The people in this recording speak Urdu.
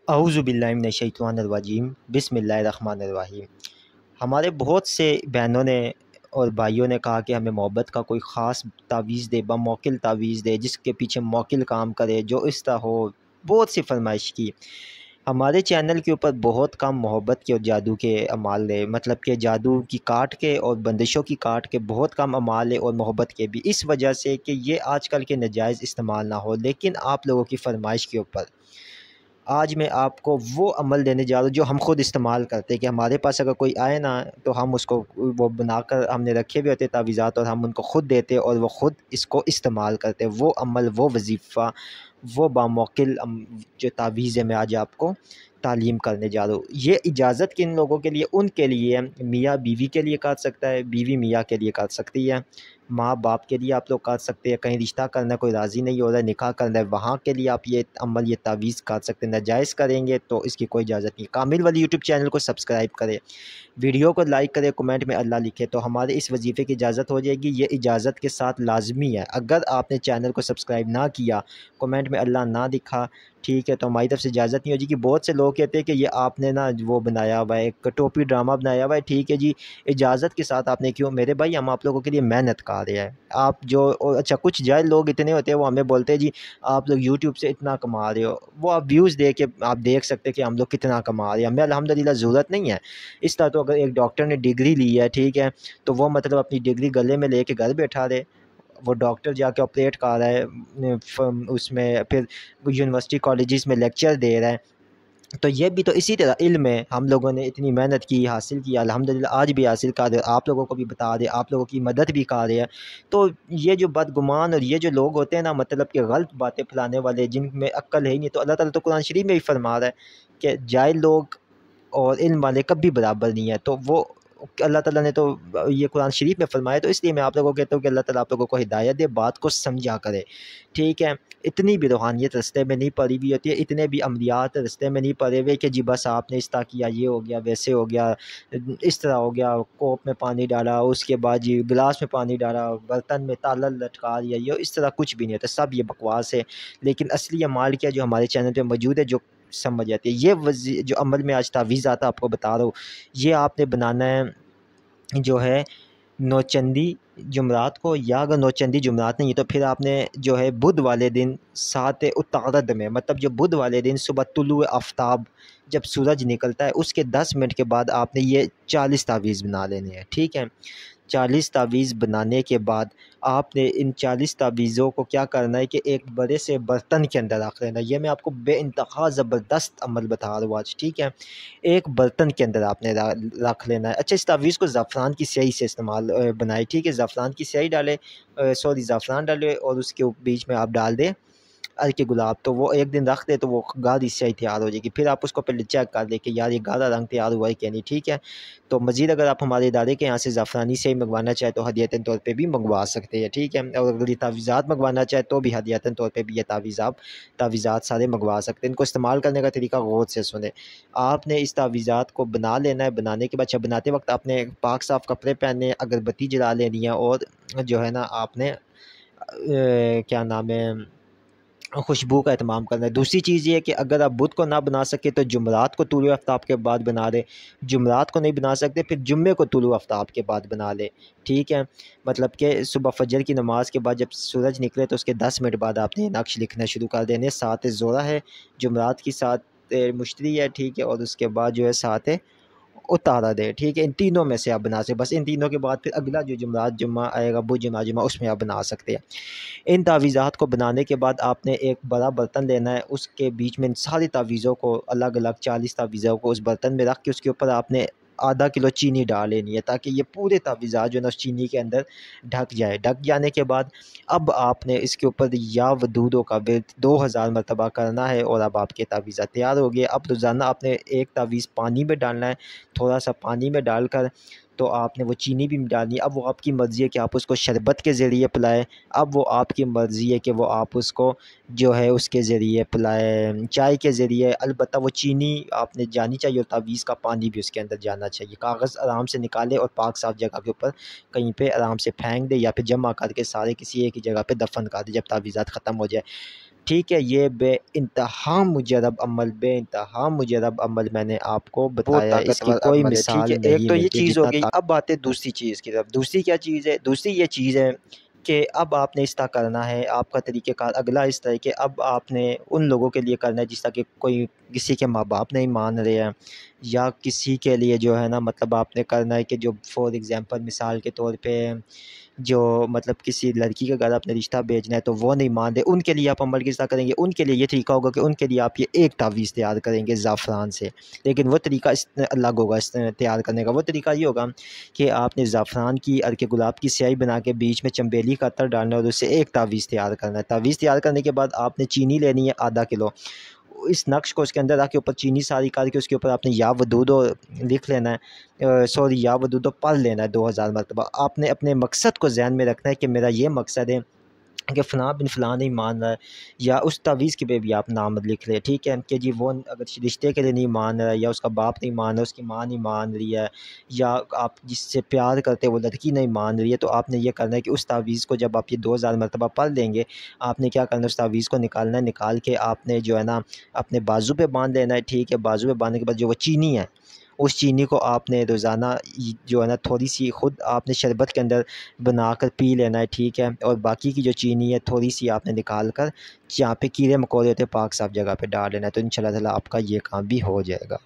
اعوذ باللہ من الشیطان الرجیم بسم اللہ الرحمن الرحیم۔ ہمارے بہت سے بہنوں نے اور بھائیوں نے کہا کہ ہمیں محبت کا کوئی خاص تعویذ دے، بموکل تعویذ دے جس کے پیچھے موکل کام کرے، جو اس طرح ہو۔ بہت سی فرمائش کی۔ ہمارے چینل کے اوپر بہت کم محبت کے اور جادو کے اعمال ہے، مطلب کہ جادو کی کاٹ کے اور بندشوں کی کاٹ کے بہت کم اعمال ہے، اور محبت کے بھی، اس وجہ سے کہ یہ آج کل کے ناجائز استعمال نہ ہو۔ لیکن آپ لوگوں کی فرمائش کے اوپر آج میں آپ کو وہ عمل دینے جا رہا ہوں جو ہم خود استعمال کرتے ہیں، کہ ہمارے پاس اگر کوئی آئے نا تو ہم اس کو وہ بنا کر ہم نے رکھے ہوئے ہوتے تعویذات، اور ہم ان کو خود دیتے اور وہ خود اس کو استعمال کرتے۔ وہ عمل، وہ وظیفہ، وہ باموکل جو تعویذ ہے، میں آج آپ کو تعلیم کرنے جا رہا ہوں۔ یہ اجازت کن لوگوں کے لیے؟ ان کے لیے میاں بیوی کے لیے کر سکتا ہے، بیوی میاں کے لیے کر سکتی ہے، ماں باپ کے لیے آپ لوگ کر سکتے ہیں، کہیں رشتہ کرنا کوئی راضی نہیں ہو رہا ہے، نکاح کرنا ہے، وہاں کے لیے آپ یہ عمل، یہ تعویذ کر سکتے ہیں۔ ناجائز کریں گے تو اس کی کوئی اجازت نہیں۔ کامل والی یوٹیوب چینل کو سبسکرائب کرے، ویڈیو کو لائک کرے، کمنٹ میں اللہ لکھے تو ہمارے اس وظیفے کی اجازت ہو جائے گی۔ یہ اجازت کے ساتھ لازمی ہے۔ اگر آپ نے چینل کو سبسکرائب نہ کیا، کمنٹ میں اللہ نہ دکھا، ٹھیک ہے، تو ہماری طرف سے اجازت نہیں ہو جائے گی۔ بہت سے لوگ کہتے ہیں کہ یہ آپ نے نا وہ بنایا ہوا ہے، ایک ٹوپی ڈرامہ بنایا ہوا ہے، ٹھیک ہے جی، اجازت کے ساتھ آپ نے کیوں؟ میرے بھائی، ہم آپ لوگوں کے لیے محنت کر رہے ہیں۔ آپ جو اچھا، کچھ جاہل لوگ اتنے ہوتے ہیں، وہ ہمیں بولتے ہیں جی آپ لوگ یوٹیوب سے اتنا کما رہے ہو، وہ آپ ویوز دے کے آپ دیکھ سکتے ہیں کہ ہم لوگ کتنا کما رہے ہیں۔ ہمیں الحمدللہ ضرورت نہیں ہے اس طرح۔ تو اگر ایک ڈاکٹر نے ڈگری لی ہے، ٹھیک ہے، تو وہ مطلب اپنی ڈگری گلے میں لے کے گھر بیٹھا رہے، وہ ڈاکٹر جا کے آپریٹ کر رہا ہے، اس میں پھر یونیورسٹی کالجز میں لیکچر دے رہا ہے۔ تو یہ بھی تو اسی طرح علم ہے، ہم لوگوں نے اتنی محنت کی، حاصل کیا، الحمدللہ آج بھی حاصل کر رہے، آپ لوگوں کو بھی بتا رہے، آپ لوگوں کی مدد بھی کر رہے ہیں۔ تو یہ جو بدگمان اور یہ جو لوگ ہوتے ہیں نا، مطلب کہ غلط باتیں پھیلانے والے، جن میں عقل ہے ہی نہیں، تو اللہ تعالیٰ تو قرآن شریف میں بھی فرما رہا ہے کہ جاہل لوگ اور علم والے کبھی برابر نہیں ہے۔ تو وہ اللہ تعالیٰ نے تو یہ قرآن شریف میں فرمایا، تو اس لیے میں آپ لوگوں کو کہتا ہوں کہ اللہ تعالیٰ آپ لوگوں کو ہدایت دے، بات کو سمجھا کرے، ٹھیک ہے۔ اتنی بھی روحانیت رستے میں نہیں پڑی ہوئی ہوتی ہے، اتنے بھی عملیات رستے میں نہیں پڑے ہوئے کہ جی بس آپ نے اس طرح کیا، یہ ہو گیا، ویسے ہو گیا، اس طرح ہو گیا، کوپ میں پانی ڈالا، اس کے بعد جی گلاس میں پانی ڈالا، برتن میں تالا لٹکا دیا، یہ اس طرح کچھ بھی نہیں ہوتا، سب یہ بکواس ہے۔ لیکن اصلی عمال کیا جو ہمارے چینل پہ موجود ہے، جو سمجھ جاتی ہے، یہ جو عمل میں آج تعویذات آپ کو بتا رہا ہوں، یہ آپ نے بنانا ہے جو ہے نوچندی جمعرات کو، یا اگر نوچندی جمعرات نہیں ہے تو پھر آپ نے جو ہے بدھ والے دن سات اتارد میں، مطلب جو بدھ والے دن صبح طلوع آفتاب جب سورج نکلتا ہے اس کے 10 منٹ کے بعد آپ نے یہ 40 تعویذ بنا لینے ہیں، ٹھیک ہے۔ 40 تعویذ بنانے کے بعد آپ نے ان 40 تعویذوں کو کیا کرنا ہے کہ ایک بڑے سے برتن کے اندر رکھ لینا ہے۔ یہ میں آپ کو بے انتہا زبردست عمل بتا رہا ہوں آج، ٹھیک ہے۔ ایک برتن کے اندر آپ نے رکھ لینا ہے۔ اچھا، اس تعویذ کو زعفران کی سیاہی سے استعمال بنائے، ٹھیک ہے، زعفران کی سیاہی ڈالے، زعفران ڈالے، اور اس کے بیچ میں آپ ڈال دیں ہلکے گلاب، تو وہ ایک دن رکھ دے تو وہ گاڑھی سیاہی تیار ہو جائے گی۔ پھر آپ اس کو پہلے چیک کر دیں کہ یار یہ گاڑھا رنگ تیار ہوا ہے کہ نہیں، ٹھیک ہے۔ تو مزید اگر آپ ہمارے ادارے کے یہاں سے زعفرانی سیاہی منگوانا چاہے تو ہدیتاً طور پہ بھی منگوا سکتے ہیں، ٹھیک ہے۔ اور اگر یہ تعویذات منگوانا چاہے تو بھی ہدیتاً طور پہ بھی یہ تعویذات سارے منگوا سکتے ہیں۔ ان کو استعمال کرنے کا طریقہ غور سے سنیں۔ آپ نے اس تعویذات کو بنا لینا ہے، بنانے کے بعد اچھا، بناتے وقت آپ نے پاک صاف کپڑے پہننے، اگربتی جلا لینی ہے، اور جو ہے نا آپ نے کیا نام ہے، خوشبو کا اہتمام کرنا ہے۔ دوسری چیز یہ ہے کہ اگر آپ بدھ کو نہ بنا سکے تو جمعرات کو طلوع آفتاب کے بعد بنا لیں، جمعرات کو نہیں بنا سکتے پھر جمعے کو طلوع آفتاب کے بعد بنا لیں، ٹھیک ہے۔ مطلب کہ صبح فجر کی نماز کے بعد جب سورج نکلے تو اس کے 10 منٹ بعد آپ نے نقش لکھنا شروع کر دینے۔ 7 زورہ ہے، جمعرات کی 7 مشتری ہے، ٹھیک ہے، اور اس کے بعد جو ہے 7 اتارا دے، ٹھیک ہے۔ ان تینوں میں سے آپ بنا سکتے، بس ان تینوں کے بعد پھر اگلا جو جمعرات جمعہ آئے گا، بدھ جمعہ اس میں آپ بنا سکتے ہیں۔ ان تعویذات کو بنانے کے بعد آپ نے ایک بڑا برتن لینا ہے، اس کے بیچ میں ان ساری تعویذوں کو الگ الگ 40 تعویذوں کو اس برتن میں رکھ کے اس کے اوپر آپ نے ½ کلو چینی ڈال لینی ہے، تاکہ یہ پورے تعویذات جو ہے نا اس چینی کے اندر ڈھک جائے۔ ڈھک جانے کے بعد اب آپ نے اس کے اوپر یا ودودوں کا ورد 2000 مرتبہ کرنا ہے، اور اب آپ کے تعویذات تیار ہو گئے۔ اب روزانہ آپ نے ایک تعویذ پانی میں ڈالنا ہے، تھوڑا سا پانی میں ڈال کر تو آپ نے وہ چینی بھی ڈالنی ہے۔ اب وہ آپ کی مرضی ہے کہ آپ اس کو شربت کے ذریعے پلائیں، اب وہ آپ کی مرضی ہے کہ وہ آپ اس کو جو ہے اس کے ذریعے پلائیں، چائے کے ذریعے۔ البتہ وہ چینی آپ نے جانی چاہیے، اور تعویذ کا پانی بھی اس کے اندر جانا چاہیے۔ کاغذ آرام سے نکالے اور پاک صاف جگہ کے اوپر کہیں پہ آرام سے پھینک دے، یا پھر جمع کر کے سارے کسی ایک ہی جگہ پہ دفن کر دے جب تعویذات ختم ہو جائے، ٹھیک ہے، یہ بے انتہا مجرب عمل میں نے آپ کو بتایا ہے، اس کی کوئی عمل ہے، ٹھیک مثال ہے، ایک نہیں تو یہ ملتی چیز ہو جتنا گئی۔ اب آتے دوسری چیز کی طرف۔ دوسری کیا چیز ہے؟ دوسری یہ چیز ہے کہ اب آپ نے اس طرح کرنا ہے، آپ کا طریقہ کار اگلا اس طرح کہ اب آپ نے ان لوگوں کے لیے کرنا ہے جس طرح کہ کوئی کسی کے ماں باپ نہیں مان رہے ہیں، یا کسی کے لیے جو ہے نا مطلب آپ نے کرنا ہے کہ جو فار ایگزامپل مثال کے طور پہ جو مطلب کسی لڑکی کے گھر اپنے رشتہ بھیجنا ہے تو وہ نہیں مان رہے، ان کے لیے آپ عمل کس طرح کریں گے؟ ان کے لیے یہ طریقہ ہوگا کہ ان کے لیے آپ یہ ایک تعویذ تیار کریں گے زعفران سے، لیکن وہ طریقہ الگ ہوگا اس تیار کرنے کا۔ وہ طریقہ یہ ہوگا کہ آپ نے زعفران کی ارک گلاب کی سیاہی بنا کے بیچ میں چنبیلی کا عطر ڈالنا ہے اور اس سے ایک تعویذ تیار کرنا ہے۔ تعویذ تیار کرنے کے بعد آپ نے چینی لینی ہے آدھا کلو، اس نقش کو اس کے اندر رکھ کے اوپر چینی ساری کر کے اس کے اوپر آپ نے یا ودودو لکھ لینا ہے، سوری یا ودودو پڑھ لینا ہے 2000 مرتبہ۔ آپ نے اپنے مقصد کو ذہن میں رکھنا ہے کہ میرا یہ مقصد ہے کہ فلاں بن فلاں نہیں مان رہا ہے، یا اس تعویذ کے پہ بھی آپ نام لکھ لیں، ٹھیک ہے کہ جی وہ اگر رشتے کے لیے نہیں مان رہا ہے، یا اس کا باپ نہیں مان رہا ہے، اس کی ماں نہیں مان رہی ہے، یا آپ جس سے پیار کرتے وہ لڑکی نہیں مان رہی ہے، تو آپ نے یہ کرنا ہے کہ اس تعویذ کو جب آپ یہ 2000 مرتبہ پڑھ لیں گے، آپ نے کیا کرنا ہے اس تعویذ کو نکالنا ہے، نکال کے آپ نے جو ہے نا اپنے بازو پہ باندھ لینا ہے، ٹھیک ہے۔ بازو پہ باندھنے کے بعد جو وہ چینی ہے، اس چینی کو آپ نے روزانہ جو ہے نا تھوڑی سی خود آپ نے شربت کے اندر بنا کر پی لینا ہے، ٹھیک ہے۔ اور باقی کی جو چینی ہے تھوڑی سی آپ نے نکال کر جہاں پہ کیڑے مکوڑے ہوتے ہیں پاک صاف جگہ پہ ڈال لینا ہے، تو انشاءاللہ تعالیٰ آپ کا یہ کام بھی ہو جائے گا۔